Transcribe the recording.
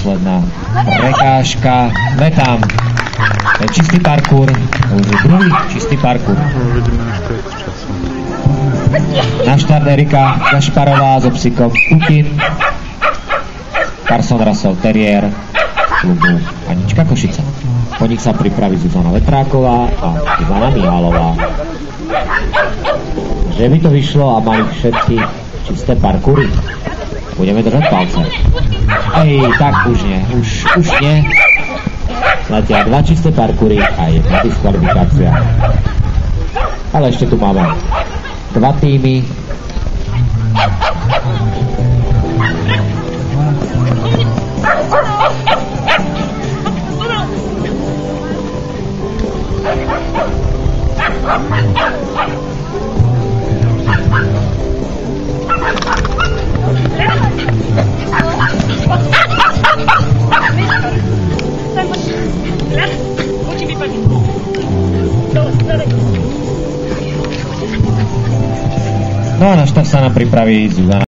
posledná prekážka. Sme tam. To je čistý parkour. To už je druhý čistý parkour. Na štart Erika Gašparová so psíkom Putin. Carson Russell Terrier klubu Anička Košice. Po nich sa pripraví Zuzana Vetráková a Zuzana Mihálová. Že by to vyšlo a mali všetci čisté parkoury. Budeme držať palce. Tak už nie. Už nie. Letia dva čisté parkoury a jedna diskvalifikácia. Ale ešte tu máme dva týmy. No a na štart sa nám pripraví Zuzana